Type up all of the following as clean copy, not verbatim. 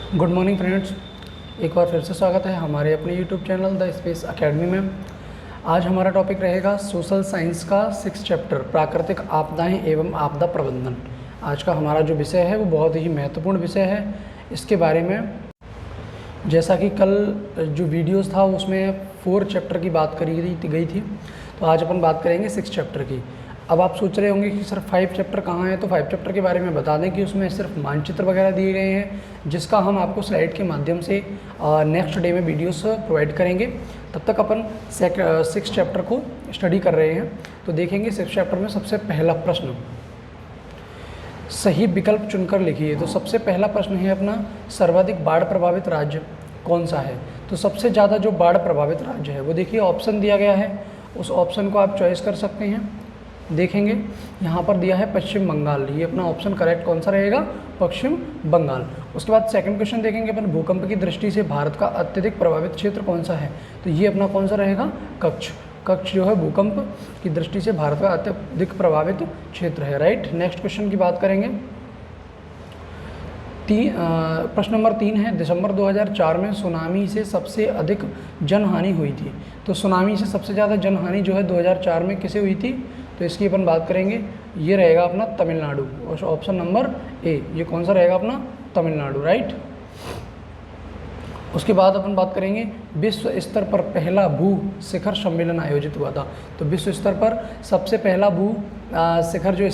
Good morning friends, एक बार फिर से स्वागत है हमारे अपने YouTube channel the space academy में। आज हमारा टॉपिक रहेगा सोशल साइंस का 6 चैप्टर प्राकृतिक आपदाएं एवं आपदा प्रबंधन। आज का हमारा जो विषय है वो बहुत ही महत्वपूर्ण विषय है। इसके बारे में जैसा कि कल जो वीडियोस था उसमें 4 चैप्टर की बात करी गई थी, तो आज अपन बात करेंगे 6 चैप्टर की। अब आप सोच रहे होंगे कि सर 5 चैप्टर कहाँ हैं, तो 5 चैप्टर के बारे में बता दें कि उसमें सिर्फ मानचित्र वगैरह दिए गए हैं, जिसका हम आपको स्लाइड के माध्यम से नेक्स्ट डे में वीडियोस प्रोवाइड करेंगे। तब तक अपन 6 चैप्टर को स्टडी कर रहे हैं। तो देखेंगे 6 चैप्टर में सबसे पहला प्रश्न, सही विकल्प चुनकर लिखिए। तो सबसे पहला प्रश्न है अपना, सर्वाधिक बाढ़ प्रभावित राज्य कौन सा है। तो सबसे ज़्यादा जो बाढ़ प्रभावित राज्य है वो देखिए ऑप्शन दिया गया है, उस ऑप्शन को आप चॉइस कर सकते हैं। देखेंगे यहाँ पर दिया है पश्चिम बंगाल, ये अपना ऑप्शन करेक्ट कौन सा रहेगा, पश्चिम बंगाल। उसके बाद सेकंड क्वेश्चन देखेंगे अपन, भूकंप की दृष्टि से भारत का अत्यधिक प्रभावित क्षेत्र कौन सा है। तो ये अपना कौन सा रहेगा, कच्छ जो है भूकंप की दृष्टि से भारत का अत्यधिक प्रभावित क्षेत्र है। राइट। नेक्स्ट क्वेश्चन की बात करेंगे। प्रश्न नंबर 3 है, दिसंबर 2004 में सुनामी से सबसे अधिक जनहानि हुई थी। तो सुनामी से सबसे ज़्यादा जनहानि जो है 2004 में किसे हुई थी, तो इसकी अपन बात करेंगे। ये रहेगा अपना तमिलनाडु, और ऑप्शन नंबर ए, ये कौन सा रहेगा अपना, तमिलनाडु। राइट। उसके बाद अपन बात करेंगे, विश्व स्तर पर पहला भू शिखर सम्मेलन आयोजित हुआ था। तो विश्व स्तर पर सबसे पहला भू शिखर जो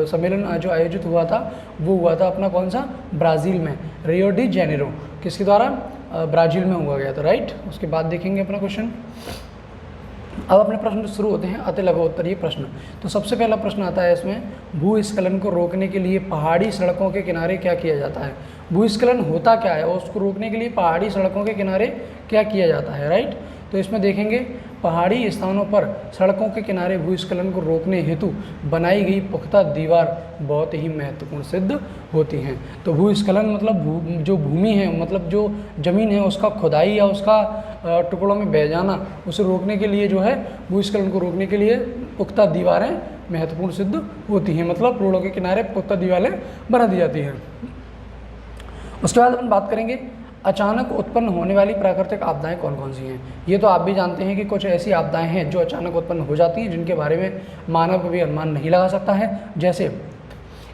सम्मेलन जो आयोजित हुआ था वो हुआ था अपना कौन सा, ब्राज़ील में, रियो डी जेनेरो, किसके द्वारा, ब्राज़ील में हुआ गया था। राइट। उसके बाद देखेंगे अपना क्वेश्चन। अब अपने प्रश्न शुरू होते हैं अति लघु उत्तरीय प्रश्न। तो सबसे पहला प्रश्न आता है इसमें, भूस्खलन को रोकने के लिए पहाड़ी सड़कों के किनारे क्या किया जाता है। भूस्खलन होता क्या है और उसको रोकने के लिए पहाड़ी सड़कों के किनारे क्या किया जाता है। राइट। तो इसमें देखेंगे, पहाड़ी स्थानों पर सड़कों के किनारे भूस्खलन को रोकने हेतु बनाई गई पुख्ता दीवार बहुत ही महत्वपूर्ण सिद्ध होती हैं। तो भूस्खलन मतलब जो भूमि है, मतलब जो ज़मीन है उसका खुदाई या उसका टुकड़ों में बह जाना, उसे रोकने के लिए जो है भूस्खलन को रोकने के लिए पुख्ता दीवारें महत्वपूर्ण सिद्ध होती हैं। मतलब रोडों के किनारे पुख्ता दीवारें बना दी जाती हैं। उसके बाद अपन बात करेंगे, अचानक उत्पन्न होने वाली प्राकृतिक आपदाएं कौन कौन सी हैं। ये तो आप भी जानते हैं कि कुछ ऐसी आपदाएं हैं जो अचानक उत्पन्न हो जाती हैं, जिनके बारे में मानव कभी अनुमान नहीं लगा सकता है। जैसे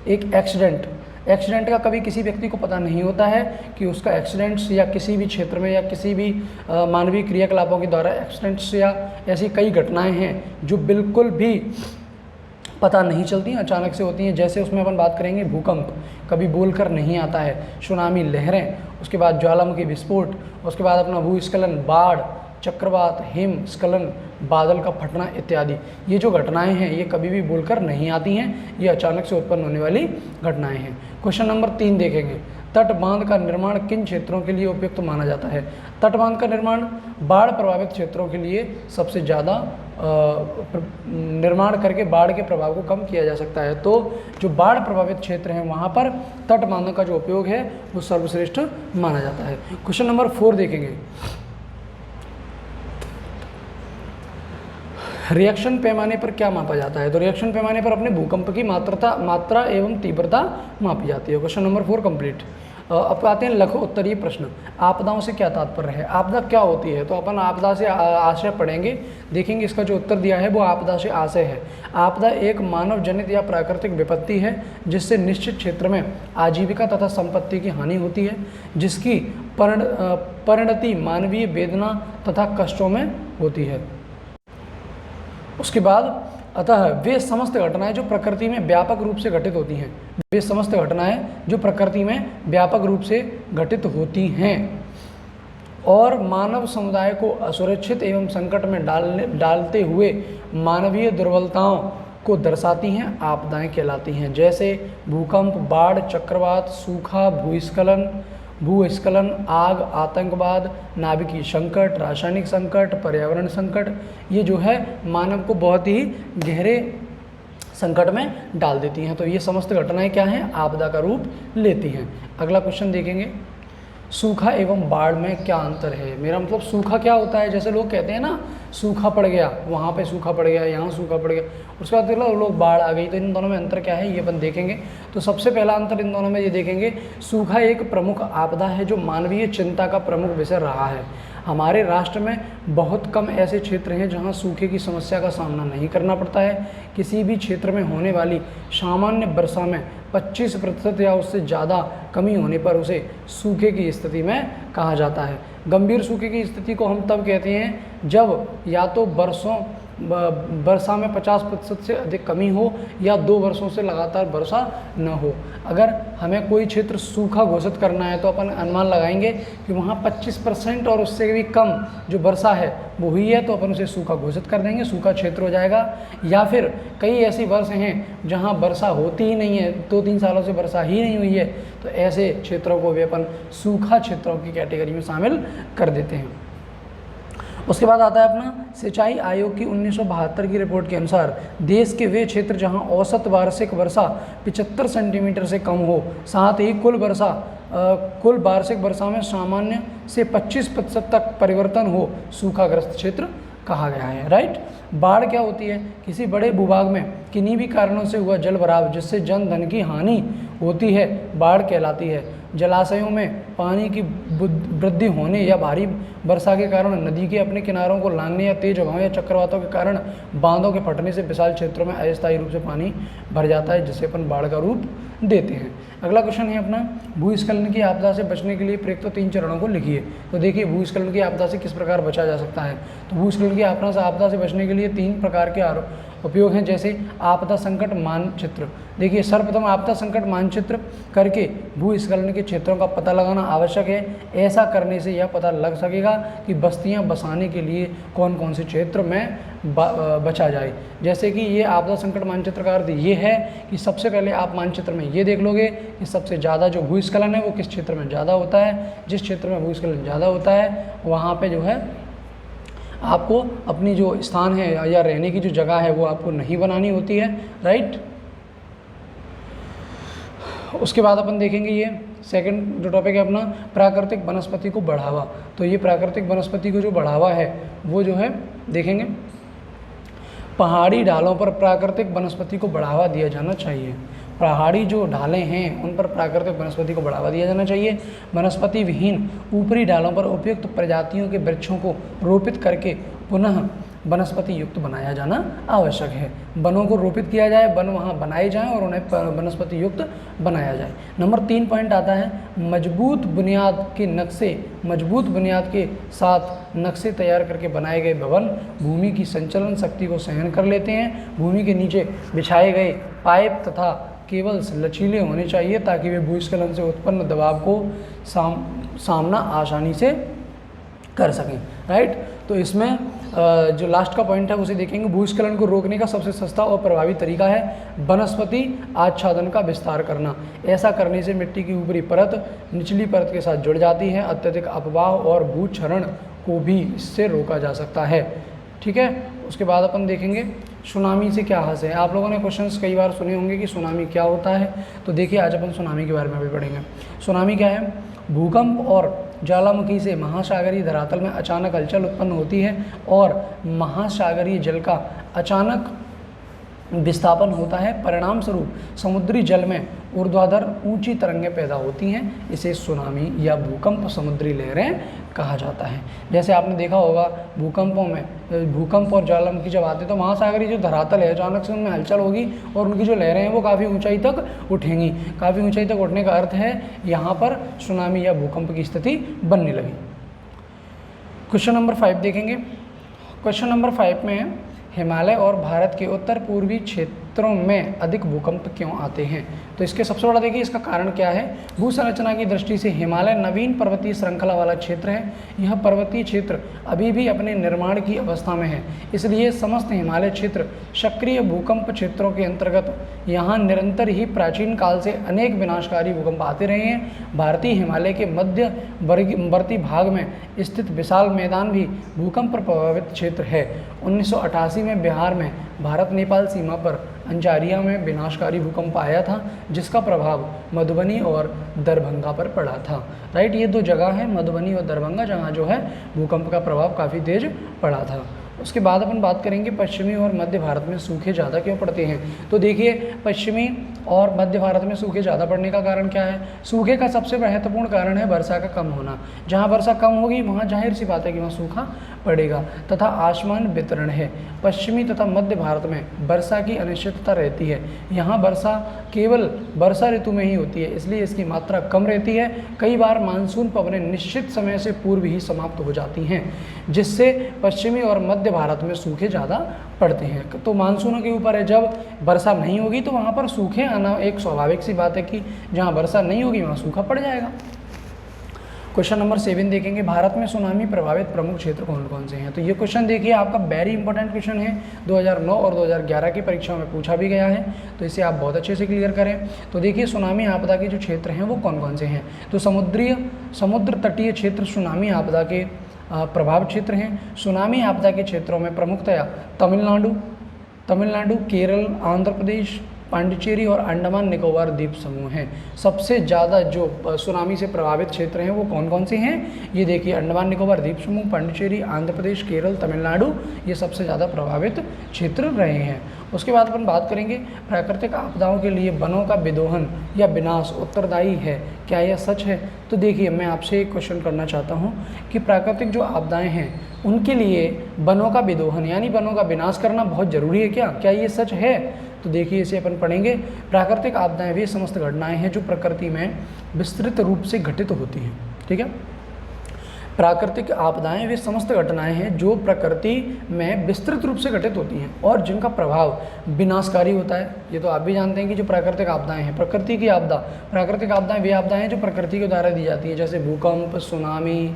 एक एक्सीडेंट का कभी किसी व्यक्ति को पता नहीं होता है कि उसका एक्सीडेंट्स या किसी भी क्षेत्र में या किसी भी मानवीय क्रियाकलापों के द्वारा एक्सीडेंट्स या ऐसी कई घटनाएँ हैं जो बिल्कुल भी पता नहीं चलती हैं, अचानक से होती हैं। जैसे उसमें अपन बात करेंगे, भूकंप कभी बोलकर नहीं आता है, सुनामी लहरें, उसके बाद ज्वालामुखी विस्फोट, उसके बाद अपना भूस्खलन, बाढ़, चक्रवात, हिमस्खलन, बादल का फटना इत्यादि। ये जो घटनाएं हैं ये कभी भी बोलकर नहीं आती हैं, ये अचानक से उत्पन्न होने वाली घटनाएं हैं। क्वेश्चन नंबर 3 देखेंगे, तट बांध का निर्माण किन क्षेत्रों के लिए उपयुक्त माना जाता है। तट बांध का निर्माण बाढ़ प्रभावित क्षेत्रों के लिए सबसे ज़्यादा निर्माण करके बाढ़ के प्रभाव को कम किया जा सकता है। तो जो बाढ़ प्रभावित क्षेत्र हैं वहाँ पर तट बांधों का जो उपयोग है वो सर्वश्रेष्ठ माना जाता है। क्वेश्चन नंबर 4 देखेंगे, रिएक्शन पैमाने पर क्या मापा जाता है। तो रिएक्शन पैमाने पर अपने भूकंप की मात्रा एवं तीव्रता मापी जाती है। Question number 4 complete. अब आते हैं लघु उत्तरीय प्रश्न, आपदाओं से क्या तात्पर्य है। आपदा क्या होती है। तो अपन आपदा से आशय पढ़ेंगे। देखेंगे इसका जो उत्तर दिया है वो आपदा से आशय है। आपदा एक मानव जनित या प्राकृतिक विपत्ति है जिससे निश्चित क्षेत्र में आजीविका तथा संपत्ति की हानि होती है, जिसकी परिणति मानवीय वेदना तथा कष्टों में होती है। उसके बाद अतः वे समस्त घटनाएं जो प्रकृति में व्यापक रूप से घटित होती हैं, वे समस्त घटनाएं जो प्रकृति में व्यापक रूप से घटित होती हैं और मानव समुदाय को असुरक्षित एवं संकट में डालते हुए मानवीय दुर्बलताओं को दर्शाती हैं, आपदाएं कहलाती हैं। जैसे भूकंप, बाढ़, चक्रवात, सूखा, भूस्खलन, आग, आतंकवाद, नाभिकीय संकट, रासायनिक संकट, पर्यावरण संकट, ये जो है मानव को बहुत ही गहरे संकट में डाल देती हैं। तो ये समस्त घटनाएं क्या हैं, आपदा का रूप लेती हैं। अगला क्वेश्चन देखेंगे, सूखा एवं बाढ़ में क्या अंतर है? मेरा मतलब सूखा क्या होता है, जैसे लोग कहते हैं ना सूखा पड़ गया, वहाँ पे सूखा पड़ गया, यहाँ सूखा पड़ गया, उसके बाद लोग बाढ़ आ गई, तो इन दोनों में अंतर क्या है ये अपन देखेंगे। तो सबसे पहला अंतर इन दोनों में ये देखेंगे, सूखा एक प्रमुख आपदा है जो मानवीय चिंता का प्रमुख विषय रहा है। हमारे राष्ट्र में बहुत कम ऐसे क्षेत्र हैं जहां सूखे की समस्या का सामना नहीं करना पड़ता है। किसी भी क्षेत्र में होने वाली सामान्य वर्षा में 25% या उससे ज़्यादा कमी होने पर उसे सूखे की स्थिति में कहा जाता है। गंभीर सूखे की स्थिति को हम तब कहते हैं जब या तो वर्षा में 50% से अधिक कमी हो या 2 वर्षों से लगातार वर्षा न हो। अगर हमें कोई क्षेत्र सूखा घोषित करना है तो अपन अनुमान लगाएंगे कि वहाँ 25% और उससे भी कम जो वर्षा है वो हुई है, तो अपन उसे सूखा घोषित कर देंगे, सूखा क्षेत्र हो जाएगा। या फिर कई ऐसी वर्ष हैं जहाँ वर्षा होती ही नहीं है, 2-3 सालों से वर्षा ही नहीं हुई है, तो ऐसे क्षेत्रों को भी अपन सूखा क्षेत्रों की कैटेगरी में शामिल कर देते हैं। उसके बाद आता है अपना सिंचाई आयोग की 1972 की रिपोर्ट के अनुसार देश के वे क्षेत्र जहां औसत वार्षिक वर्षा 75 सेंटीमीटर से कम हो, साथ ही कुल वार्षिक वर्षा में सामान्य से 25% तक परिवर्तन हो, सूखाग्रस्त क्षेत्र कहा गया है। राइट। बाढ़ क्या होती है? किसी बड़े भूभाग में किन्हीं भी कारणों से हुआ जल भराव जिससे जन धन की हानि होती है, बाढ़ कहलाती है। जलाशयों में पानी की वृद्धि होने या भारी वर्षा के कारण नदी के अपने किनारों को लांघने या तेज हवाओं या चक्रवातों के कारण बांधों के फटने से विशाल क्षेत्रों में अस्थायी रूप से पानी भर जाता है, जिसे अपन बाढ़ का रूप देते हैं। अगला क्वेश्चन है अपना, भूस्खलन की आपदा से बचने के लिए प्रयुक्त 3 चरणों को लिखिए। तो देखिए भूस्खलन की आपदा से किस प्रकार बचा जा सकता है। तो भूस्खलन की आपदा से बचने के लिए 3 प्रकार के उपयोग हैं, जैसे आपदा संकट मानचित्र। देखिए सर्वप्रथम आपदा संकट मानचित्र करके भूस्खलन के क्षेत्रों का पता लगाना आवश्यक है। ऐसा करने से यह पता लग सकेगा कि बस्तियां बसाने के लिए कौन कौन से क्षेत्र में बचा जाए। जैसे कि ये आपदा संकट मानचित्र का अर्थ ये है कि सबसे पहले आप मानचित्र में ये देख लोगे कि सबसे ज़्यादा जो भूस्खलन है वो किस क्षेत्र में ज़्यादा होता है। जिस क्षेत्र में भूस्खलन ज़्यादा होता है वहाँ पे जो है आपको अपनी जो स्थान है या रहने की जो जगह है वो आपको नहीं बनानी होती है। राइट। उसके बाद अपन देखेंगे ये सेकंड जो टॉपिक है अपना, प्राकृतिक वनस्पति को बढ़ावा। तो ये प्राकृतिक वनस्पति को जो बढ़ावा है वो जो है देखेंगे, पहाड़ी ढालों पर प्राकृतिक वनस्पति को बढ़ावा दिया जाना चाहिए। पहाड़ी जो ढालें हैं उन पर प्राकृतिक वनस्पति को बढ़ावा दिया जाना चाहिए। वनस्पति विहीन ऊपरी ढालों पर उपयुक्त प्रजातियों के वृक्षों को रोपित करके पुनः वनस्पति युक्त बनाया जाना आवश्यक है। वनों को रोपित किया जाए, वन वहाँ बनाए जाएं और उन्हें वनस्पति युक्त बनाया जाए। नंबर 3 पॉइंट आता है, मजबूत बुनियाद के साथ नक्शे तैयार करके बनाए गए भवन भूमि की संचलन शक्ति को सहन कर लेते हैं। भूमि के नीचे बिछाए गए पाइप तथा केबल्स लचीले होने चाहिए ताकि वे भूस्खलन से उत्पन्न दबाव को सामना आसानी से कर सकें। राइट। तो इसमें जो लास्ट का पॉइंट है उसे देखेंगे, भूस्खलन को रोकने का सबसे सस्ता और प्रभावी तरीका है वनस्पति आच्छादन का विस्तार करना। ऐसा करने से मिट्टी की ऊपरी परत निचली परत के साथ जुड़ जाती है। अत्यधिक अपवाह और भूक्षरण को भी इससे रोका जा सकता है। ठीक है। उसके बाद अपन देखेंगे सुनामी से क्या हासिल है। आप लोगों ने क्वेश्चंस कई बार सुने होंगे कि सुनामी क्या होता है। तो देखिए आज अपन सुनामी के बारे में भी पढ़ेंगे। सुनामी क्या है? भूकंप और ज्वालामुखी से महासागरीय धरातल में अचानक हलचल उत्पन्न होती है और महासागरीय जल का अचानक विस्थापन होता है। परिणाम स्वरूप समुद्री जल में ऊर्ध्वाधर ऊंची तरंगें पैदा होती हैं। इसे सुनामी या भूकंप समुद्री लहरें कहा जाता है। जैसे आपने देखा होगा भूकंप और ज्वालामुखी जब आते तो महासागरीय जो धरातल है अचानक से उनमें हलचल होगी और उनकी जो लहरें हैं वो काफ़ी ऊंचाई तक उठेंगी। काफ़ी ऊंचाई तक उठने का अर्थ है यहाँ पर सुनामी या भूकंप की स्थिति बनने लगी। क्वेश्चन नंबर 5 देखेंगे। क्वेश्चन नंबर 5 में हिमालय और भारत के उत्तर पूर्वी क्षेत्रों में अधिक भूकंप क्यों आते हैं। तो इसके सबसे बड़ा देखिए इसका कारण क्या है। भूसंरचना की दृष्टि से हिमालय नवीन पर्वतीय श्रृंखला वाला क्षेत्र है। यह पर्वतीय क्षेत्र अभी भी अपने निर्माण की अवस्था में है, इसलिए समस्त हिमालय क्षेत्र सक्रिय भूकंप क्षेत्रों के अंतर्गत। यहाँ निरंतर ही प्राचीन काल से अनेक विनाशकारी भूकंप आते रहे हैं। भारतीय हिमालय के मध्यवर्ती भाग में स्थित विशाल मैदान भी भूकंप प्रभावित क्षेत्र है। 1988 में बिहार में भारत नेपाल सीमा पर अंचारिया में विनाशकारी भूकंप आया था, जिसका प्रभाव मधुबनी और दरभंगा पर पड़ा था। राइट, ये दो जगह है मधुबनी और दरभंगा जहाँ जो है भूकंप का प्रभाव काफ़ी तेज पड़ा था। उसके बाद अपन बात करेंगे पश्चिमी और मध्य भारत में सूखे ज़्यादा क्यों पड़ते हैं। तो देखिए पश्चिमी और मध्य भारत में सूखे ज़्यादा पड़ने का कारण क्या है। सूखे का सबसे महत्वपूर्ण कारण है वर्षा का कम होना। जहाँ वर्षा कम होगी वहाँ जाहिर सी बात है कि वहाँ सूखा पड़ेगा। तथा आसमान वितरण है। पश्चिमी तथा मध्य भारत में वर्षा की अनिश्चितता रहती है। यहाँ वर्षा केवल वर्षा ऋतु में ही होती है, इसलिए इसकी मात्रा कम रहती है। कई बार मानसून पवनें निश्चित समय से पूर्व ही समाप्त हो जाती हैं, जिससे पश्चिमी और मध्य भारत में सूखे ज़्यादा पड़ते हैं। तो मानसूनों के ऊपर है, जब वर्षा नहीं होगी तो वहाँ पर सूखे आना एक स्वाभाविक सी बात है कि जहाँ वर्षा नहीं होगी वहाँ सूखा पड़ जाएगा। क्वेश्चन नंबर 7 देखेंगे, भारत में सुनामी प्रभावित प्रमुख क्षेत्र कौन कौन से हैं। तो ये क्वेश्चन देखिए आपका वेरी इंपॉर्टेंट क्वेश्चन है, 2009 और 2011 की परीक्षाओं में पूछा भी गया है, तो इसे आप बहुत अच्छे से क्लियर करें। तो देखिए सुनामी आपदा के जो क्षेत्र हैं वो कौन कौन से हैं। तो समुद्र तटीय क्षेत्र सुनामी आपदा के प्रभाव क्षेत्र हैं। सुनामी आपदा के क्षेत्रों में प्रमुखतया तमिलनाडु, केरल, आंध्र प्रदेश, पांडिचेरी और अंडमान निकोबार द्वीप समूह हैं। सबसे ज़्यादा जो सुनामी से प्रभावित क्षेत्र हैं वो कौन कौन से हैं, ये देखिए अंडमान निकोबार द्वीप समूह, पांडिचेरी, आंध्र प्रदेश, केरल, तमिलनाडु, ये सबसे ज़्यादा प्रभावित क्षेत्र रहे हैं। उसके बाद अपन बात करेंगे प्राकृतिक आपदाओं के लिए वनों का विदोहन या विनाश उत्तरदायी है, क्या यह सच है। तो देखिए मैं आपसे एक क्वेश्चन करना चाहता हूँ कि प्राकृतिक जो आपदाएँ हैं उनके लिए वनों का विदोहन यानी वनों का विनाश करना बहुत ज़रूरी है क्या ये सच है। तो देखिए इसे अपन पढ़ेंगे, प्राकृतिक आपदाएं वे समस्त घटनाएं हैं जो प्रकृति में विस्तृत रूप से घटित होती हैं। ठीक है, प्राकृतिक आपदाएं वे समस्त घटनाएं हैं जो प्रकृति में विस्तृत रूप से घटित होती हैं और जिनका प्रभाव विनाशकारी होता है। ये तो आप भी जानते हैं कि जो प्राकृतिक आपदाएं हैं, प्राकृतिक आपदाएं वे आपदाएं हैं जो प्रकृति के द्वारा दी जाती हैं, जैसे भूकंप, सुनामी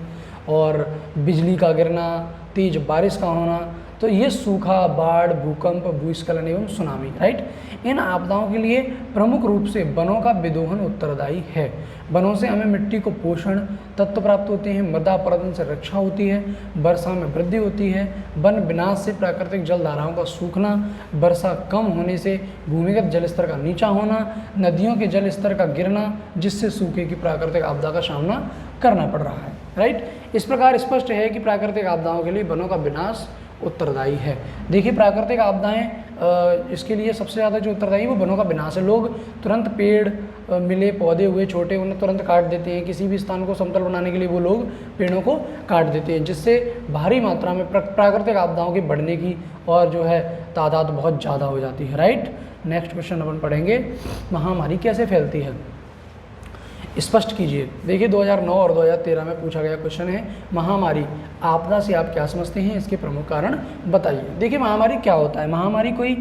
और बिजली का गिरना, तेज बारिश का होना। तो ये सूखा, बाढ़, भूकंप, भूस्खलन एवं सुनामी। राइट, इन आपदाओं के लिए प्रमुख रूप से वनों का विदोहन उत्तरदायी है। वनों से हमें मिट्टी को पोषण तत्व प्राप्त होते हैं, मृदा अपरदन से रक्षा होती है, वर्षा में वृद्धि होती है, वन विनाश से प्राकृतिक जल धाराओं का सूखना, वर्षा कम होने से भूमिगत जल स्तर का नीचा होना, नदियों के जल स्तर का गिरना, जिससे सूखे की प्राकृतिक आपदा का सामना करना पड़ रहा है। राइट, इस प्रकार स्पष्ट है कि प्राकृतिक आपदाओं के लिए वनों का विनाश उत्तरदायी है। देखिए प्राकृतिक आपदाएं इसके लिए सबसे ज़्यादा जो उत्तरदायी वो वनों का विनाश है। लोग तुरंत पेड़ मिले, पौधे हुए छोटे, उन्हें तुरंत काट देते हैं। किसी भी स्थान को समतल बनाने के लिए वो लोग पेड़ों को काट देते हैं, जिससे भारी मात्रा में प्राकृतिक आपदाओं के बढ़ने की और जो है तादाद बहुत ज़्यादा हो जाती है। राइट, नेक्स्ट क्वेश्चन अपन पढ़ेंगे, महामारी कैसे फैलती है, स्पष्ट कीजिए। देखिए 2009 और 2013 में पूछा गया क्वेश्चन है, महामारी आपदा से आप क्या समझते हैं, इसके प्रमुख कारण बताइए। देखिए महामारी क्या होता है, महामारी कोई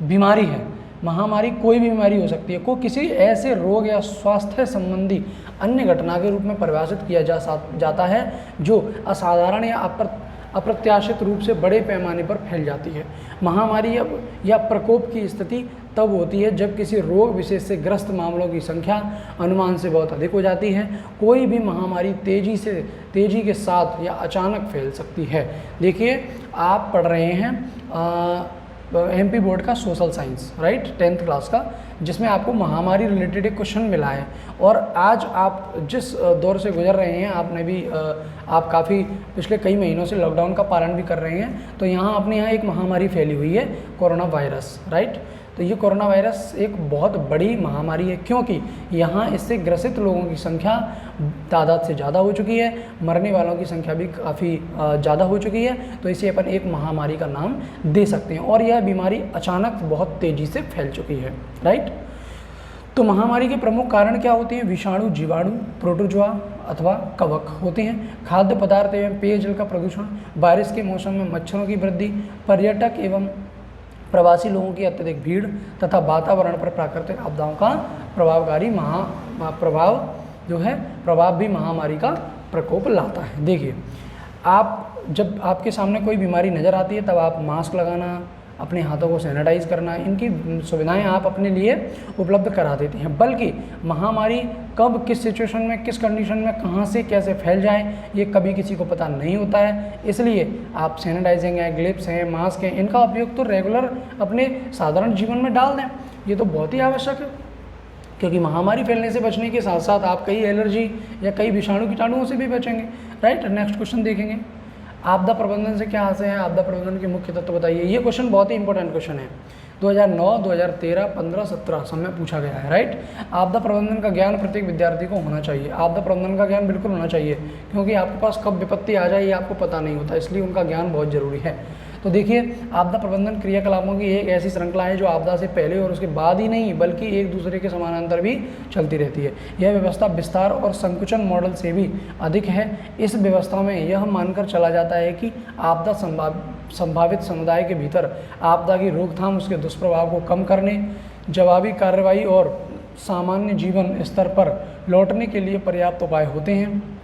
बीमारी है। महामारी कोई भी बीमारी हो सकती है, को किसी ऐसे रोग या स्वास्थ्य संबंधी अन्य घटना के रूप में परिभाषित किया जाता है जो असाधारण या अप्रत्याशित रूप से बड़े पैमाने पर फैल जाती है। महामारी या प्रकोप की स्थिति तब होती है जब किसी रोग विशेष से ग्रस्त मामलों की संख्या अनुमान से बहुत अधिक हो जाती है। कोई भी महामारी तेजी के साथ या अचानक फैल सकती है। देखिए आप पढ़ रहे हैं एमपी बोर्ड का social science, right, 10th class का, जिसमें आपको महामारी रिलेटेड एक क्वेश्चन मिला है। और आज आप जिस दौर से गुजर रहे हैं, आपने भी आप काफ़ी पिछले कई महीनों से लॉकडाउन का पालन भी कर रहे हैं, तो यहाँ अपने यहाँ एक महामारी फैली हुई है, कोरोना वायरस। राइट, तो ये कोरोना वायरस एक बहुत बड़ी महामारी है, क्योंकि यहाँ इससे ग्रसित लोगों की संख्या तादाद से ज़्यादा हो चुकी है, मरने वालों की संख्या भी काफ़ी ज़्यादा हो चुकी है। तो इसे अपन एक महामारी का नाम दे सकते हैं और यह बीमारी अचानक बहुत तेज़ी से फैल चुकी है। राइट, तो महामारी के प्रमुख कारण क्या होते हैं, विषाणु, जीवाणु, प्रोटोजोआ अथवा कवक होते हैं। खाद्य पदार्थ एवं पेयजल का प्रदूषण, बारिश के मौसम में मच्छरों की वृद्धि, पर्यटक एवं प्रवासी लोगों की अत्यधिक भीड़ तथा वातावरण पर प्राकृतिक आपदाओं का प्रभाव भी महामारी का प्रकोप लाता है। देखिए, आप जब आपके सामने कोई बीमारी नज़र आती है तब आप मास्क लगाना, अपने हाथों को सैनिटाइज करना, इनकी सुविधाएं आप अपने लिए उपलब्ध करा देते हैं। बल्कि महामारी कब, किस सिचुएशन में, किस कंडीशन में, कहाँ से कैसे फैल जाए, ये कभी किसी को पता नहीं होता है। इसलिए आप सैनिटाइजिंग है, ग्लिप्स हैं, मास्क हैं, इनका उपयोग तो रेगुलर अपने साधारण जीवन में डाल दें। ये तो बहुत ही आवश्यक है, क्योंकि महामारी फैलने से बचने के साथ साथ आप कई एलर्जी या कई विषाणु कीटाणुओं से भी बचेंगे, राइट। नेक्स्ट क्वेश्चन देखेंगे, आपदा प्रबंधन से क्या आशय है, आपदा प्रबंधन के मुख्य तत्व बताइए। ये क्वेश्चन बहुत ही इंपॉर्टेंट क्वेश्चन है, 2009, 2013, 15, 17 सब में पूछा गया है, राइट। आपदा प्रबंधन का ज्ञान प्रत्येक विद्यार्थी को होना चाहिए। आपदा प्रबंधन का ज्ञान बिल्कुल होना चाहिए, क्योंकि आपके पास कब विपत्ति आ जाए ये आपको पता नहीं होता, इसलिए उनका ज्ञान बहुत जरूरी है। तो देखिए, आपदा प्रबंधन क्रियाकलापों की एक ऐसी श्रृंखला है जो आपदा से पहले और उसके बाद ही नहीं बल्कि एक दूसरे के समानांतर भी चलती रहती है। यह व्यवस्था विस्तार और संकुचन मॉडल से भी अधिक है। इस व्यवस्था में यह मानकर चला जाता है कि आपदा संभावित समुदाय के भीतर आपदा की रोकथाम, उसके दुष्प्रभाव को कम करने, जवाबी कार्रवाई और सामान्य जीवन स्तर पर लौटने के लिए पर्याप्त उपाय होते हैं।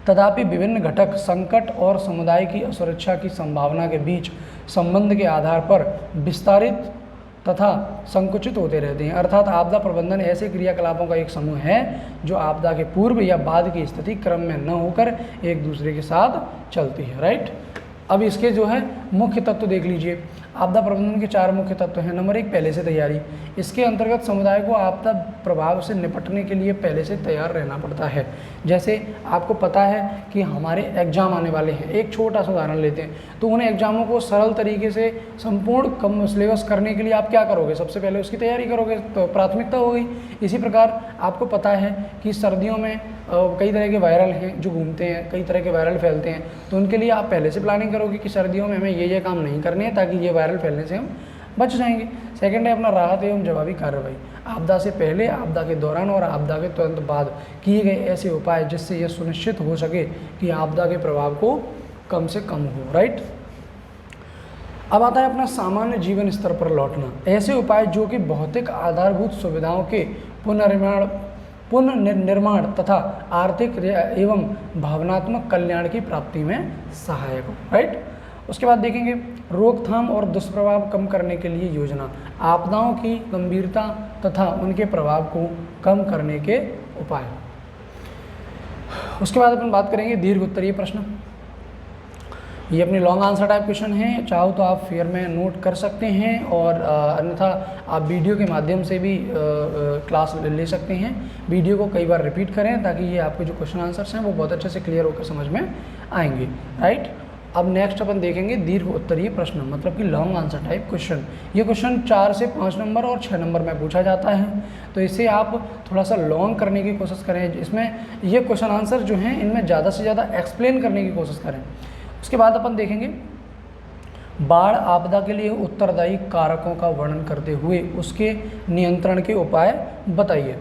तथापि विभिन्न घटक संकट और समुदाय की असुरक्षा की संभावना के बीच संबंध के आधार पर विस्तारित तथा संकुचित होते रहते हैं। अर्थात आपदा प्रबंधन ऐसे क्रियाकलापों का एक समूह है जो आपदा के पूर्व या बाद की स्थिति क्रम में न होकर एक दूसरे के साथ चलती है, राइट। अब इसके जो है मुख्य तत्व देख लीजिए। आपदा प्रबंधन के 4 मुख्य तत्व हैं। नंबर 1, पहले से तैयारी। इसके अंतर्गत समुदाय को आपदा प्रभाव से निपटने के लिए पहले से तैयार रहना पड़ता है। जैसे आपको पता है कि हमारे एग्ज़ाम आने वाले हैं, एक छोटा सा उदाहरण लेते हैं, तो उन एग्ज़ामों को सरल तरीके से संपूर्ण कम सिलेबस करने के लिए आप क्या करोगे, सबसे पहले उसकी तैयारी करोगे, तो प्राथमिकता हो गई। इसी प्रकार आपको पता है कि सर्दियों में कई तरह के वायरल हैं जो घूमते हैं, कई तरह के वायरल फैलते हैं, तो उनके लिए आप पहले से प्लानिंग करोगे कि सर्दियों में हमें ये काम नहीं करने हैं ताकि ये वायरल फैलने से हम बच जाएंगे। सेकंड है अपना राहत एवं जवाबी कार्रवाई। आपदा से पहले, आपदा के दौरान और आपदा के तुरंत बाद किए गए ऐसे उपाय जिससे यह सुनिश्चित हो सके कि आपदा के प्रभाव को कम से कम हो, राइट। अब आता है अपना सामान्य जीवन स्तर पर लौटना। ऐसे उपाय जो कि भौतिक आधारभूत सुविधाओं के पुनर्निर्माण तथा आर्थिक एवं भावनात्मक कल्याण की प्राप्ति में सहायक हो, राइट। उसके बाद देखेंगे रोकथाम और दुष्प्रभाव कम करने के लिए योजना। आपदाओं की गंभीरता तथा उनके प्रभाव को कम करने के उपाय। उसके बाद अपन बात करेंगे दीर्घ उत्तरीय प्रश्न। ये अपने लॉन्ग आंसर टाइप क्वेश्चन हैं, चाहो तो आप फेयर में नोट कर सकते हैं और अन्यथा आप वीडियो के माध्यम से भी क्लास ले सकते हैं। वीडियो को कई बार रिपीट करें ताकि ये आपके जो क्वेश्चन आंसर्स हैं वो बहुत अच्छे से क्लियर होकर समझ में आएंगे, राइट। अब नेक्स्ट अपन देखेंगे दीर्घ उत्तरीय प्रश्न, मतलब कि लॉन्ग आंसर टाइप क्वेश्चन। ये क्वेश्चन 4 से 5 नंबर और 6 नंबर में पूछा जाता है, तो इसे आप थोड़ा सा लॉन्ग करने की कोशिश करें। इसमें ये क्वेश्चन आंसर जो हैं इनमें ज़्यादा से ज़्यादा एक्सप्लेन करने की कोशिश करें। उसके बाद अपन देखेंगे बाढ़ आपदा के लिए उत्तरदायी कारकों का वर्णन करते हुए उसके नियंत्रण के उपाय बताइए।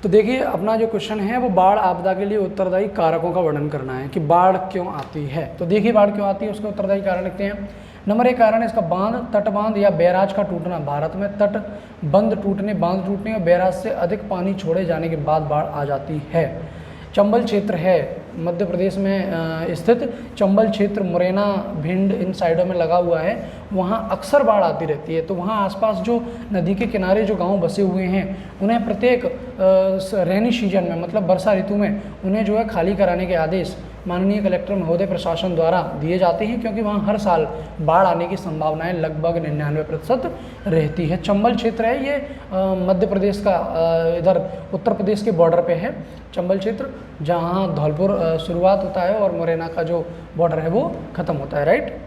तो देखिए, अपना जो क्वेश्चन है वो बाढ़ आपदा के लिए उत्तरदायी कारकों का वर्णन करना है कि बाढ़ क्यों आती है। तो देखिए, बाढ़ क्यों आती है उसके उत्तरदायी कारण लिखते हैं। नंबर 1 कारण इसका बांध, तटबांध या बैराज का टूटना। भारत में तटबंध टूटने, बांध टूटने और बैराज से अधिक पानी छोड़े जाने के बाद बाढ़ आ जाती है। चंबल क्षेत्र है मध्य प्रदेश में स्थित चंबल क्षेत्र, मुरैना, भिंड इन साइडों में लगा हुआ है, वहाँ अक्सर बाढ़ आती रहती है। तो वहाँ आसपास जो नदी के किनारे जो गांव बसे हुए हैं उन्हें प्रत्येक रेनी सीजन में, मतलब वर्षा ऋतु में, उन्हें जो है खाली कराने के आदेश माननीय कलेक्टर महोदय प्रशासन द्वारा दिए जाते हैं, क्योंकि वहाँ हर साल बाढ़ आने की संभावनाएं लगभग 99% रहती है। चंबल क्षेत्र है ये मध्य प्रदेश का इधर उत्तर प्रदेश के बॉर्डर पे है चंबल क्षेत्र, जहाँ धौलपुर शुरुआत होता है और मुरैना का जो बॉर्डर है वो ख़त्म होता है, राइट।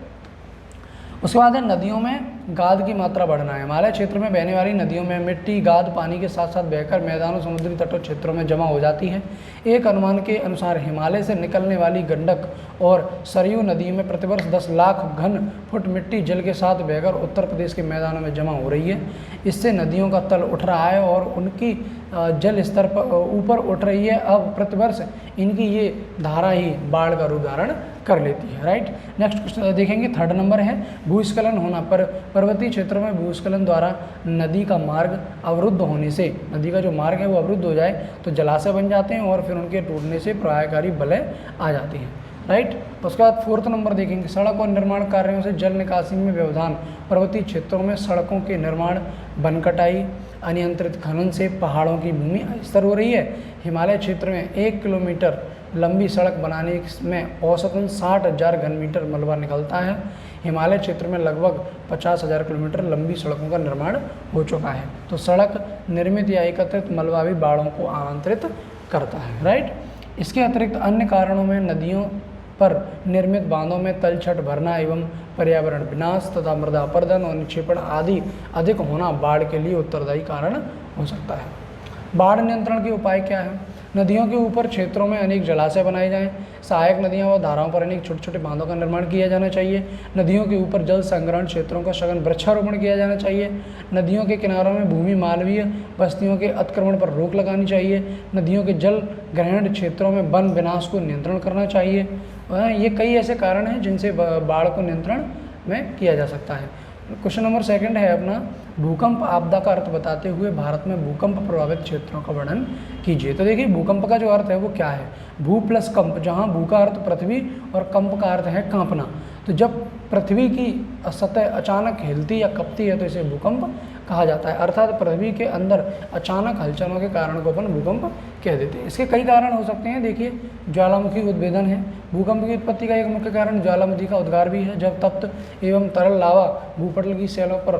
उसके बाद है नदियों में गाद की मात्रा बढ़ना है। हिमालय क्षेत्र में बहने वाली नदियों में मिट्टी, गाद पानी के साथ साथ बहकर मैदानों, समुद्री तटों क्षेत्रों में जमा हो जाती है। एक अनुमान के अनुसार हिमालय से निकलने वाली गंडक और सरयू नदी में प्रतिवर्ष 10 लाख घन फुट मिट्टी जल के साथ बहकर उत्तर प्रदेश के मैदानों में जमा हो रही है। इससे नदियों का तल उठ रहा है और उनकी जल स्तर पर ऊपर उठ रही है। अब प्रतिवर्ष इनकी ये धारा ही बाढ़ का रूप धारण कर लेती है, राइट। नेक्स्ट क्वेश्चन देखेंगे, 3rd नंबर है भूस्खलन होना। पर पर्वतीय क्षेत्रों में भूस्खलन द्वारा नदी का मार्ग अवरुद्ध होने से, नदी का जो मार्ग है वो अवरुद्ध हो जाए तो जलाशय बन जाते हैं और फिर उनके टूटने से प्रवाहकारी बलय आ जाती हैं। राइट। उसके बाद 4th नंबर देखेंगे, सड़क और निर्माण कार्यों से जल निकासी में व्यवधान। पर्वतीय क्षेत्रों में सड़कों के निर्माण, वन कटाई, अनियंत्रित खनन से पहाड़ों की भूमि अस्थिर हो रही है। हिमालय क्षेत्र में 1 किलोमीटर लंबी सड़क बनाने में औसतन 60,000 घन मीटर मलबा निकलता है। हिमालय क्षेत्र में लगभग 50,000 किलोमीटर लंबी सड़कों का निर्माण हो चुका है। तो सड़क निर्मित या एकत्रित मलबा भी बाढ़ों को आमंत्रित करता है, राइट। इसके अतिरिक्त अन्य कारणों में नदियों पर निर्मित बांधों में तलछट भरना एवं पर्यावरण विनाश तथा मृदा अपरदन और निक्षेपण आदि अधिक होना बाढ़ के लिए उत्तरदायी कारण हो सकता है। बाढ़ नियंत्रण के उपाय क्या है? नदियों के ऊपर क्षेत्रों में अनेक जलाशय बनाए जाएं। सहायक नदियां व धाराओं पर अनेक छोटे छोटे बांधों का निर्माण किया जाना चाहिए। नदियों के ऊपर जल संग्रहण क्षेत्रों का सघन वृक्षारोपण किया जाना चाहिए। नदियों के किनारों में भूमि मालवीय बस्तियों के अतिक्रमण पर रोक लगानी चाहिए। नदियों के जल ग्रहण क्षेत्रों में वन विनाश को नियंत्रण करना चाहिए। ये कई ऐसे कारण हैं जिनसे बाढ़ को नियंत्रण में किया जा सकता है। क्वेश्चन नंबर 2 है अपना, भूकंप आपदा का अर्थ बताते हुए भारत में भूकंप प्रभावित क्षेत्रों का वर्णन कीजिए। तो देखिए भूकंप का जो अर्थ है वो क्या है? भू प्लस कंप, जहाँ भू का अर्थ पृथ्वी और कंप का अर्थ है कांपना। तो जब पृथ्वी की सतह अचानक हिलती या कपती है तो इसे भूकंप कहा जाता है। अर्थात पृथ्वी के अंदर अचानक हलचलों के कारण को अपन भूकंप कह देते हैं। इसके कई कारण हो सकते हैं। देखिए ज्वालामुखी उद्भेदन है। भूकंप की उत्पत्ति का एक मुख्य कारण ज्वालामुखी का उद्गार भी है, जब तप्त एवं तरल लावा भूपटल की सेलों पर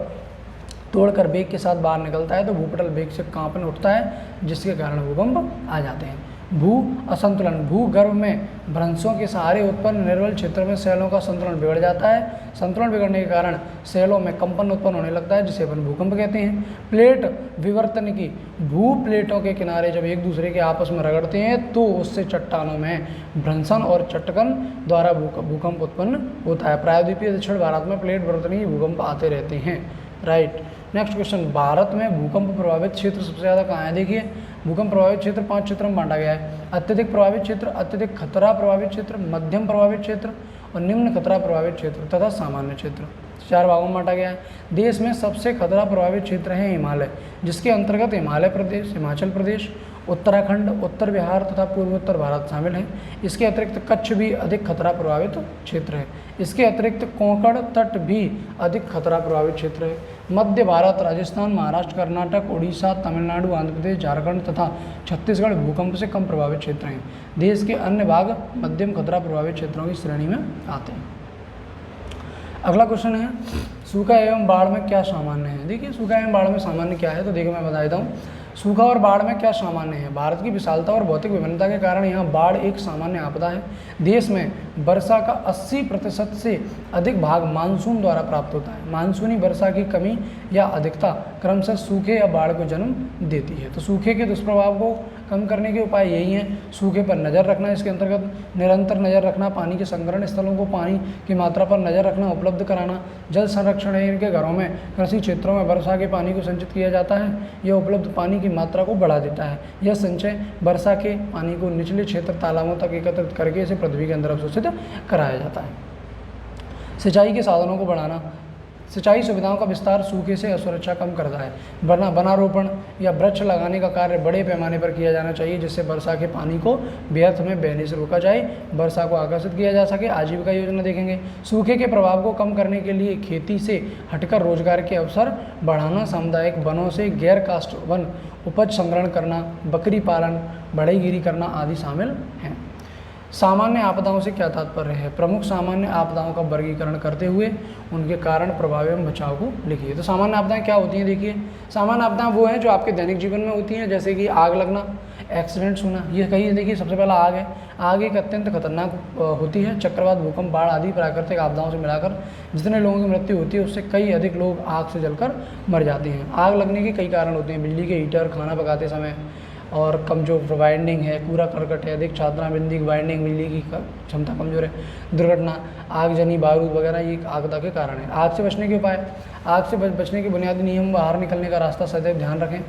तोड़कर वेग के साथ बाहर निकलता है तो भूपटल वेग से कांपने उठता है, जिसके कारण भूकंप आ जाते हैं। भू असंतुलन, भूगर्भ में भ्रंशों के सहारे उत्पन्न निर्बल क्षेत्र में सेलों का संतुलन बिगड़ जाता है। संतुलन बिगड़ने के कारण सेलों में कंपन उत्पन्न होने लगता है, जिसे अपन भूकंप कहते हैं। प्लेट विवर्तन की, भू प्लेटों के किनारे जब एक दूसरे के आपस में रगड़ते हैं तो उससे चट्टानों में भ्रंशन और चट्टकन द्वारा भूकंप उत्पन्न होता है। प्रायद्वीपीय दक्षिण भारत में प्लेट विवर्तन की भूकंप आते रहते हैं, राइट। नेक्स्ट क्वेश्चन, भारत में भूकंप प्रभावित क्षेत्र सबसे ज़्यादा कहाँ है? देखिए भूकंप प्रभावित क्षेत्र 5 क्षेत्रों में बांटा गया है। अत्यधिक प्रभावित क्षेत्र, अत्यधिक खतरा प्रभावित क्षेत्र, मध्यम प्रभावित क्षेत्र और निम्न खतरा प्रभावित क्षेत्र तथा सामान्य क्षेत्र, 4 भागों में बांटा गया है। देश में सबसे खतरा प्रभावित क्षेत्र है हिमालय, जिसके अंतर्गत हिमालय प्रदेश, हिमाचल प्रदेश, उत्तराखंड, उत्तर बिहार तथा पूर्वोत्तर भारत शामिल है। इसके अतिरिक्त कच्छ भी अधिक खतरा प्रभावित क्षेत्र है। इसके अतिरिक्त कोंकण तट भी अधिक खतरा प्रभावित क्षेत्र है। मध्य भारत, राजस्थान, महाराष्ट्र, कर्नाटक, उड़ीसा, तमिलनाडु, आंध्र प्रदेश, झारखंड तथा छत्तीसगढ़ भूकंप से कम प्रभावित क्षेत्र हैं। देश के अन्य भाग मध्यम खतरा प्रभावित क्षेत्रों की श्रेणी में आते हैं। अगला क्वेश्चन है, सूखा एवं बाढ़ में क्या सामान्य है? देखिए सूखा एवं बाढ़ में सामान्य क्या है, तो देखो मैं बता देता हूँ। सूखा और बाढ़ में क्या सामान्य है? भारत की विशालता और भौतिक विभिन्नता के कारण यहाँ बाढ़ एक सामान्य आपदा है। देश में वर्षा का 80% से अधिक भाग मानसून द्वारा प्राप्त होता है। मानसूनी वर्षा की कमी या अधिकता क्रमशः सूखे या बाढ़ को जन्म देती है। तो सूखे के दुष्प्रभाव को कम करने के उपाय यही हैं। सूखे पर नज़र रखना, इसके अंतर्गत निरंतर नज़र रखना, पानी के संग्रहण स्थलों को पानी की मात्रा पर नज़र रखना, उपलब्ध कराना, जल संरक्षण है। इनके घरों में, कृषि क्षेत्रों में वर्षा के पानी को संचित किया जाता है। यह उपलब्ध पानी की मात्रा को बढ़ा देता है। यह संचय वर्षा के पानी को निचले क्षेत्र तालाबों तक एकत्रित करके इसे पृथ्वी के अंदर अवशोषित कराया जाता है। सिंचाई के साधनों को बढ़ाना, सिंचाई सुविधाओं का विस्तार सूखे से असुरक्षा कम करता है। वनारोपण या वृक्ष लगाने का कार्य बड़े पैमाने पर किया जाना चाहिए, जिससे वर्षा के पानी को व्यर्थ में बहने से रोका जाए, वर्षा को आकर्षित किया जा सके। आजीविका योजना देखेंगे। सूखे के प्रभाव को कम करने के लिए खेती से हटकर रोजगार के अवसर बढ़ाना, सामुदायिक वनों से गैर काष्ठ वन उपज संग्रहण करना, बकरी पालन, बढ़ईगिरी करना आदि शामिल हैं। सामान्य आपदाओं से क्या तात्पर्य है? प्रमुख सामान्य आपदाओं का वर्गीकरण करते हुए उनके कारण, प्रभाव एवं बचाव को लिखिए। तो सामान्य आपदाएं क्या होती हैं? देखिए सामान्य आपदाएं वो हैं जो आपके दैनिक जीवन में होती हैं, जैसे कि आग लगना, एक्सीडेंट्स होना। ये कहीं देखिए सबसे पहला आग है। आग एक अत्यंत खतरनाक होती है। चक्रवात, भूकंप, बाढ़ आदि प्राकृतिक आपदाओं से मिलाकर जितने लोगों की मृत्यु होती है उससे कई अधिक लोग आग से जलकर मर जाते हैं। आग लगने के कई कारण होते हैं। बिजली के हीटर, खाना पकाते समय, और कमजोर वाइंडिंग है, कूड़ा करकट है, अधिक छात्रा बिंदी की वाइंडिंग, बिजली की क्षमता कमजोर है, दुर्घटना, आगजनी, बारूद वगैरह ये आपदा के कारण है। आग से बचने के उपाय, आग से बचने के बुनियादी नियम, बाहर निकलने का रास्ता सदैव ध्यान रखें,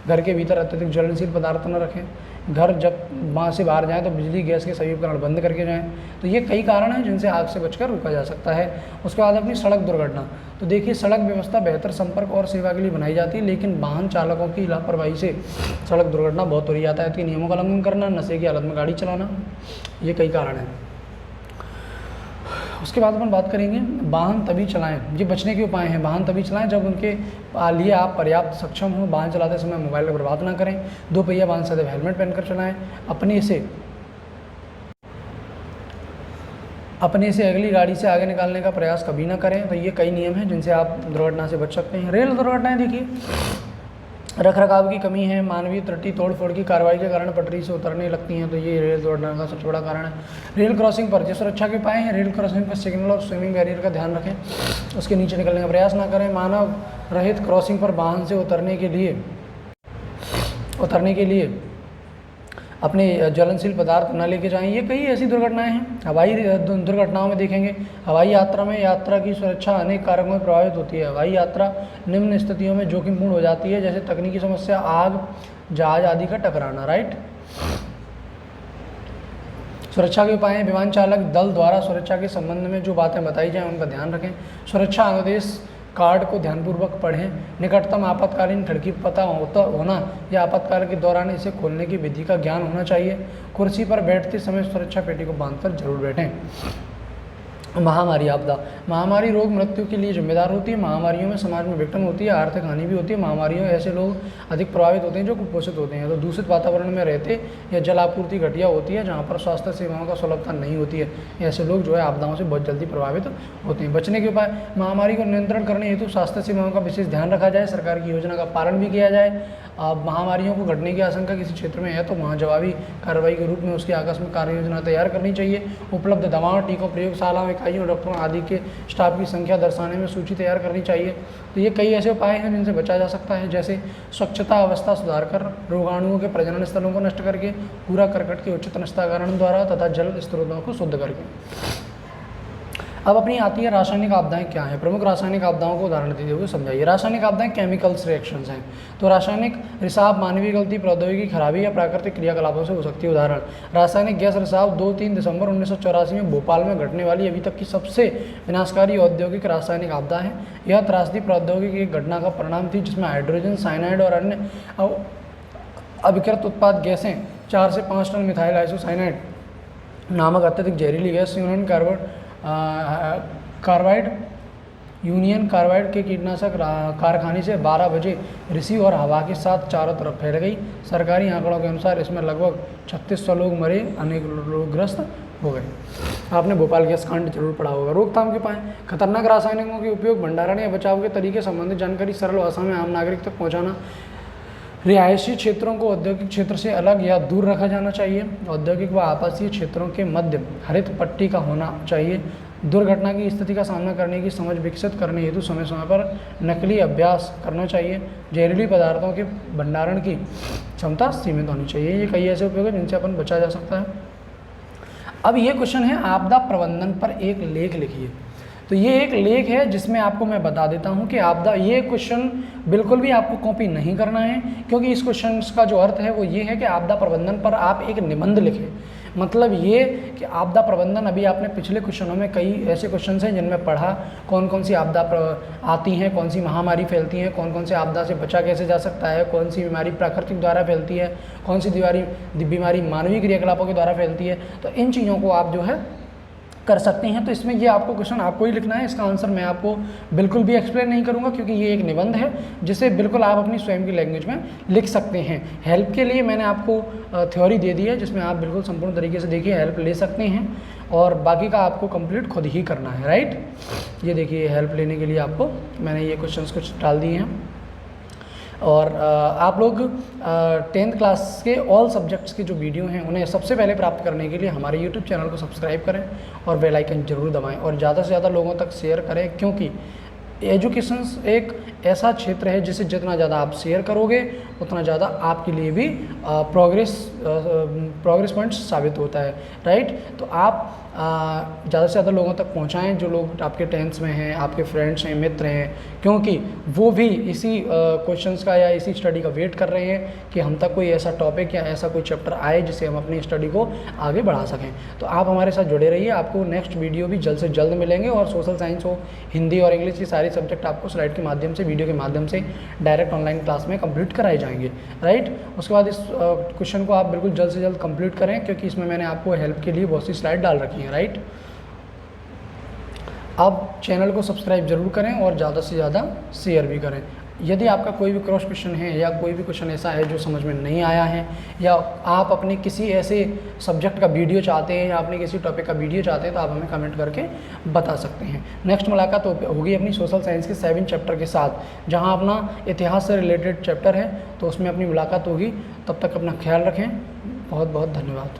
घर के भीतर अत्यधिक ज्वलनशील पदार्थ न रखें, घर जब वहाँ से बाहर जाएं तो बिजली गैस के सभी उपकरण बंद करके जाएं। तो ये कई कारण हैं जिनसे आग से बचकर रोका जा सकता है। उसके बाद अपनी सड़क दुर्घटना। तो देखिए सड़क व्यवस्था बेहतर संपर्क और सेवा के लिए बनाई जाती है, लेकिन वाहन चालकों की लापरवाही से सड़क दुर्घटना बहुत हो रही। यातायात के नियमों का उल्लंघन करना, नशे की हालत में गाड़ी चलाना, ये कई कारण हैं। उसके बाद अपन बात करेंगे वाहन तभी चलाएं। ये बचने के उपाय हैं। वाहन तभी चलाएं जब उनके लिए आप पर्याप्त सक्षम हो। वाहन चलाते समय मोबाइल का बर्बाद ना करें। दो पहिया वाहन सदैव हेलमेट पहनकर चलाएं। अपने से अगली गाड़ी से आगे निकालने का प्रयास कभी ना करें। तो ये कई नियम हैं जिनसे आप दुर्घटना से बच सकते हैं। रेल दुर्घटनाएं देखिए, रख रखाव की कमी है, मानवीय त्रुटि, तोड़ फोड़ की कार्रवाई के कारण पटरी से उतरने लगती हैं, तो ये रेल दुर्घटना का सबसे बड़ा कारण है। रेल क्रॉसिंग पर जो सुरक्षा के उपाय हैं, रेल क्रॉसिंग पर सिग्नल और स्विमिंग बैरियर का ध्यान रखें, उसके नीचे निकलने का प्रयास ना करें। मानव रहित क्रॉसिंग पर वाहन से उतरने के लिए अपने ज्वलनशील पदार्थ न लेके जाएं। ये कई ऐसी दुर्घटनाएं हैं। हवाई दुर्घटनाओं में देखेंगे, हवाई यात्रा में यात्रा की सुरक्षा अनेक कारकों में प्रभावित होती है। हवाई यात्रा निम्न स्थितियों में जोखिमपूर्ण हो जाती है, जैसे तकनीकी समस्या, आग, जहाज आदि का टकराना। राइट। सुरक्षा के उपाय, विमान चालक दल द्वारा सुरक्षा के संबंध में जो बातें बताई जाएं उनका ध्यान रखें। सुरक्षा अनुदेश कार्ड को ध्यानपूर्वक पढ़ें। निकटतम आपातकालीन खिड़की पता होना या आपातकाल के दौरान इसे खोलने की विधि का ज्ञान होना चाहिए। कुर्सी पर बैठते समय सुरक्षा पेटी को बांधकर जरूर बैठें। महामारी आपदा, महामारी रोग मृत्यु के लिए जिम्मेदार होती है। महामारियों में समाज में विघटन होती है, आर्थिक हानि भी होती है। महामारियों ऐसे लोग अधिक प्रभावित होते हैं जो कुपोषित होते हैं। तो दूषित वातावरण में रहते या जल आपूर्ति घटिया होती है, जहाँ पर स्वास्थ्य सेवाओं का सुलभता नहीं होती है, ऐसे लोग जो है आपदाओं से बहुत जल्दी प्रभावित होते हैं। बचने के उपाय, महामारी को नियंत्रण करने हेतु स्वास्थ्य सेवाओं का विशेष ध्यान रखा जाए, सरकार की योजना का पालन भी किया जाए। महामारियों को घटने की आशंका किसी क्षेत्र में है तो वहाँ जवाबी कार्रवाई के रूप में उसकी आकस्मिक कार्य योजना तैयार करनी चाहिए। उपलब्ध दवाओं, टीकों, प्रयोगशालाओं, इकाइयों, डॉक्टरों आदि के स्टाफ की संख्या दर्शाने में सूची तैयार करनी चाहिए। तो ये कई ऐसे उपाय हैं जिनसे बचा जा सकता है, जैसे स्वच्छता अवस्था सुधार कर, रोगाणुओं के प्रजनन स्थलों को नष्ट करके, कूड़ा करकट के उचित निस्तारण द्वारा तथा जल स्रोतों को शुद्ध करके। अब अपनी आती है रासायनिक आपदाएं क्या हैं। प्रमुख रासायनिक आपदाओं को उदाहरण देते हुए समझाइए। रासायनिक आपदाएं केमिकल्स रिएक्शंस हैं। तो रासायनिक रिसाव मानवीय गलती, प्रौद्योगिकी खराबी या प्राकृतिक क्रियाकलापों से हो सकती है। उदाहरण, रासायनिक गैस रिसाव 2-3 दिसंबर 1984 में भोपाल में घटने वाली अभी तक की सबसे विनाशकारी औद्योगिक रासायनिक आपदा है। यह त्रासदी प्रौद्योगिकी की घटना का परिणाम थी जिसमें हाइड्रोजन साइनाइड और अन्य अभिकृत उत्पाद गैसें 4 से 5 टन मिथाइल आइसोसाइनाइड नामक अत्यधिक जहरीली गैस यूनियन कार्बाइड के कीटनाशक कारखाने से 12 बजे ऋषि और हवा के साथ चारों तरफ फैल गई। सरकारी आंकड़ों के अनुसार इसमें लगभग 3600 लोग मरे, अनेक लोग ग्रस्त हो गए। आपने भोपाल गैस कांड जरूर पढ़ा होगा। रोकथाम के उपाय, खतरनाक रासायनिकों के उपयोग, भंडारण या बचाव के तरीके संबंधित जानकारी सरल भाषा में आम नागरिक तक पहुँचाना। रिहायशी क्षेत्रों को औद्योगिक क्षेत्र से अलग या दूर रखा जाना चाहिए। औद्योगिक व आवासीय क्षेत्रों के मध्य हरित पट्टी का होना चाहिए। दुर्घटना की स्थिति का सामना करने की समझ विकसित करने हेतु समय समय पर नकली अभ्यास करना चाहिए। जहरीली पदार्थों के भंडारण की क्षमता सीमित होनी चाहिए। ये कई ऐसे उपयोग हैं जिनसे अपन बचा जा सकता है। अब ये क्वेश्चन है, आपदा प्रबंधन पर एक लेख लिखिए। तो ये एक लेख है जिसमें आपको मैं बता देता हूँ कि आपदा, ये क्वेश्चन बिल्कुल भी आपको कॉपी नहीं करना है, क्योंकि इस क्वेश्चन का जो अर्थ है वो ये है कि आपदा प्रबंधन पर आप एक निबंध लिखें। मतलब ये कि आपदा प्रबंधन, अभी आपने पिछले क्वेश्चनों में कई ऐसे क्वेश्चन हैं जिनमें पढ़ा कौन कौन सी आपदा आती हैं, कौन सी महामारी फैलती हैं, कौन कौन से आपदा से बचा कैसे जा सकता है, कौन सी बीमारी प्राकृतिक द्वारा फैलती है, कौन सी बीमारी मानवीय क्रियाकलापों के द्वारा फैलती है। तो इन चीज़ों को आप जो है कर सकते हैं। तो इसमें ये आपको क्वेश्चन आपको ही लिखना है, इसका आंसर मैं आपको बिल्कुल भी एक्सप्लेन नहीं करूंगा, क्योंकि ये एक निबंध है जिसे बिल्कुल आप अपनी स्वयं की लैंग्वेज में लिख सकते हैं। हेल्प के लिए मैंने आपको थ्योरी दे दी है जिसमें आप बिल्कुल संपूर्ण तरीके से देखिए हेल्प ले सकते हैं, और बाकी का आपको कंप्लीट खुद ही करना है। राइट, ये देखिए हेल्प लेने के लिए आपको मैंने ये क्वेश्चन कुछ डाल दिए हैं। और आप लोग 10th क्लास के ऑल सब्जेक्ट्स के जो वीडियो हैं उन्हें सबसे पहले प्राप्त करने के लिए हमारे यूट्यूब चैनल को सब्सक्राइब करें और बेल आइकन जरूर दबाएं और ज़्यादा से ज़्यादा लोगों तक शेयर करें, क्योंकि एजुकेशन एक ऐसा क्षेत्र है जिसे जितना ज़्यादा आप शेयर करोगे उतना ज़्यादा आपके लिए भी प्रोग्रेस पॉइंट्स साबित होता है। राइट, तो आप ज़्यादा से ज़्यादा लोगों तक पहुंचाएं जो लोग आपके 10th में हैं, आपके फ्रेंड्स हैं, मित्र हैं, क्योंकि वो भी इसी क्वेश्चंस का या इसी स्टडी का वेट कर रहे हैं कि हम तक कोई ऐसा टॉपिक या ऐसा कोई चैप्टर आए जिससे हम अपनी स्टडी को आगे बढ़ा सकें। तो आप हमारे साथ जुड़े रहिए, आपको नेक्स्ट वीडियो भी जल्द से जल्द मिलेंगे, और सोशल साइंस हो, हिंदी और इंग्लिश, ये सारे सब्जेक्ट आपको स्लाइड के माध्यम से, वीडियो के माध्यम से डायरेक्ट ऑनलाइन क्लास में कंप्लीट कराए जाएंगे। राइट, उसके बाद इस क्वेश्चन को आप बिल्कुल जल्द से जल्द कंप्लीट करें, क्योंकि इसमें मैंने आपको हेल्प के लिए बहुत सी स्लाइड डाल रखी है। राइट। आप चैनल को सब्सक्राइब ज़रूर करें और ज़्यादा से ज़्यादा शेयर भी करें। यदि आपका कोई भी क्रॉस क्वेश्चन है या कोई भी क्वेश्चन ऐसा है जो समझ में नहीं आया है, या आप अपने किसी ऐसे सब्जेक्ट का वीडियो चाहते हैं या अपने किसी टॉपिक का वीडियो चाहते हैं, तो आप हमें कमेंट करके बता सकते हैं। नेक्स्ट मुलाकात होगी अपनी सोशल साइंस के 7 चैप्टर के साथ, जहां अपना इतिहास से रिलेटेड चैप्टर है, तो उसमें अपनी मुलाकात होगी। तब तक अपना ख्याल रखें। बहुत बहुत धन्यवाद।